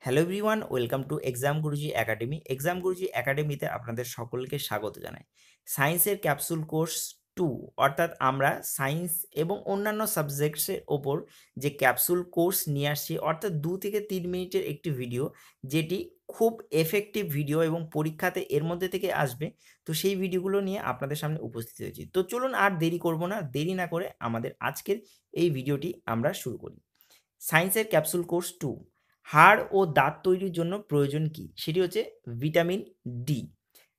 Hello everyone, welcome to exam Guruji academy. Exam Guruji একাডেমিতে আপনাদের সকলকে স্বাগত জানাই। সায়েন্সের ক্যাপসুল কোর্স 2 অর্থাৎ আমরা সায়েন্স এবং অন্যান্য সাবজেক্টসের ওপর যে ক্যাপসুল কোর্স নিয়ে আসছি, অর্থাৎ 2 থেকে 3 মিনিটের একটি ভিডিও, যেটি খুব এফেক্টিভ ভিডিও এবং পরীক্ষাতে এর মধ্যে থেকে আসবে। তো সেই ভিডিওগুলো নিয়ে আপনাদের সামনে উপস্থিত হয়েছি। তো চলুন আর দেরি করব না, দেরি না করে আমাদের আজকের এই ভিডিওটি আমরা শুরু করি। সায়েন্সের ক্যাপসুল কোর্স 2, হাড় ও দাঁত তৈরির জন্য প্রয়োজন কি? সেটি হচ্ছে ভিটামিন ডি।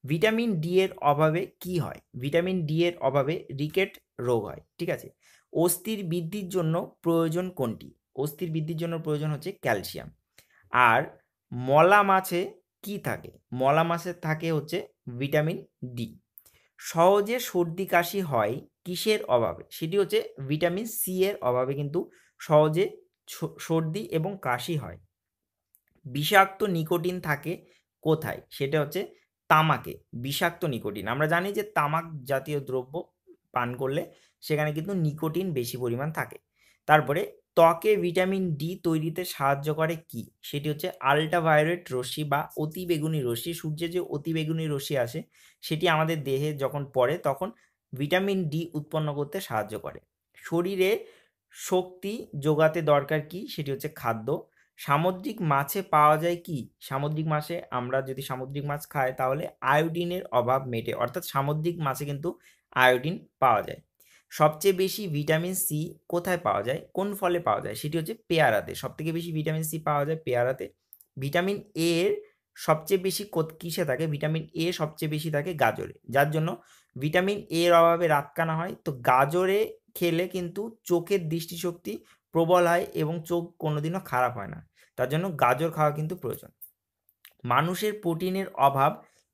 ভিটামিন ডি এর অভাবে কি হয়? ভিটামিন ডি এর অভাবে রিকেট রোগ হয়। ঠিক আছে। অস্থির বৃদ্ধির জন্য প্রয়োজন কোনটি? অস্থির বৃদ্ধির জন্য প্রয়োজন হচ্ছে ক্যালসিয়াম। আর মলা মাছে কি থাকে? মলা মাছে থাকে হচ্ছে ভিটামিন ডি। সহজে সর্দি কাশি হয় কিসের অভাবে? সেটি হচ্ছে ভিটামিন সি এর অভাবে কিন্তু সহজে সর্দি এবং কাশি হয়। বিষাক্ত নিকোটিন থাকে কোথায়? সেটা হচ্ছে তামাকে। বিষাক্ত নিকোটিন, আমরা জানি যে তামাক জাতীয় দ্রব্য পান করলে সেখানে কিন্তু নিকোটিন বেশি পরিমাণ থাকে। তারপরে ত্বকে ভিটামিন ডি তৈরিতে সাহায্য করে কি? সেটি হচ্ছে আল্ট্রাভায়োলেট রশ্মি বা অতিবেগুনি রশ্মি। সূর্যের যে অতিবেগুনি রশ্মি আসে সেটি আমাদের দেহে যখন পড়ে তখন ভিটামিন ডি উৎপন্ন করতে সাহায্য করে। শরীরে শক্তি যোগাতে দরকার কি? সেটি হচ্ছে খাদ্য। সামুদ্রিক মাছে পাওয়া যায় কি? সামুদ্রিক মাছে আমরা যদি সামুদ্রিক মাছ খাই তাহলে আয়োডিনের অভাব মেটে, অর্থাৎ সামুদ্রিক মাছে কিন্তু আয়োডিন পাওয়া যায়। সবচেয়ে বেশি ভিটামিন সি কোথায় পাওয়া যায়? কোন ফলে পাওয়া যায়? সেটি হচ্ছে পেয়ারাতে। সবথেকে বেশি ভিটামিন সি পাওয়া যায় পেয়ারাতে। ভিটামিন এ এর সবচেয়ে বেশি কিসে থাকে? ভিটামিন এ সবচেয়ে বেশি থাকে গাজরে, যার জন্য ভিটামিন এ এর অভাবে রাতকানা হয়। তো গাজরে খেলে কিন্তু চোখের দৃষ্টিশক্তি প্রবল হয় এবং চোখ কোনোদিনও খারাপ হয় না। তার জন্য গাজর খাওয়া কিন্তু প্রয়োজন। মানুষের প্রোটিনের অভাব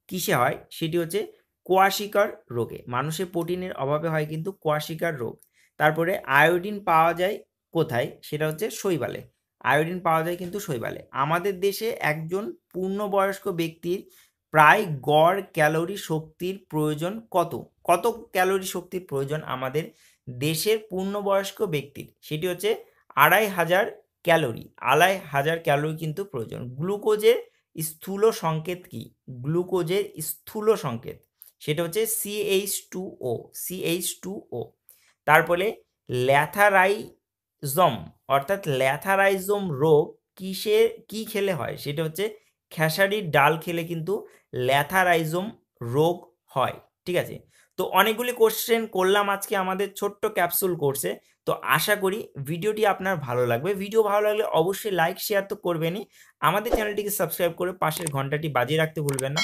কিসে হয়? সেটি হচ্ছে কোয়াশিকার রোগে। মানুষের প্রোটিনের অভাবে হয় কিন্তু কোয়াশিকার রোগ। তারপরে আয়োডিন পাওয়া যায় কোথায়? সেটা হচ্ছে শৈবালে। আয়োডিন পাওয়া যায় কিন্তু শৈবালে। আমাদের দেশে একজন পূর্ণবয়স্ক ব্যক্তির প্রায় গড় ক্যালোরি শক্তির প্রয়োজন কত? কত ক্যালোরি শক্তির প্রয়োজন আমাদের দেশের পূর্ণবয়স্ক ব্যক্তির? সেটি হচ্ছে 2500 ক্যালোরি। 2500 ক্যালোরি কিন্তু প্রয়োজন। গ্লুকোজের স্থূল সংকেত কি? গ্লুকোজের স্থূল সংকেত সেটা হচ্ছে CH2O। CH2O। তারপরে ল্যাথারাইজম অর্থাৎ ল্যাথারাইজম রোগ কি খেলে হয়? সেটা হচ্ছে খেসারির ডাল খেলে কিন্তু ল্যাথারাইজম রোগ হয়। ঠিক আছে। তো অনেকগুলি কোশ্চেন করলাম আজকে আমাদের ছোট্ট ক্যাপসুল কোর্সে। তো আশা করি ভিডিওটি আপনার ভালো লাগবে। ভিডিও ভালো লাগলে অবশ্যই লাইক শেয়ার তো করবেনই। আমাদের চ্যানেলটিকে সাবস্ক্রাইব করে পাশের ঘন্টাটি বাজিয়ে রাখতে ভুলবেন না।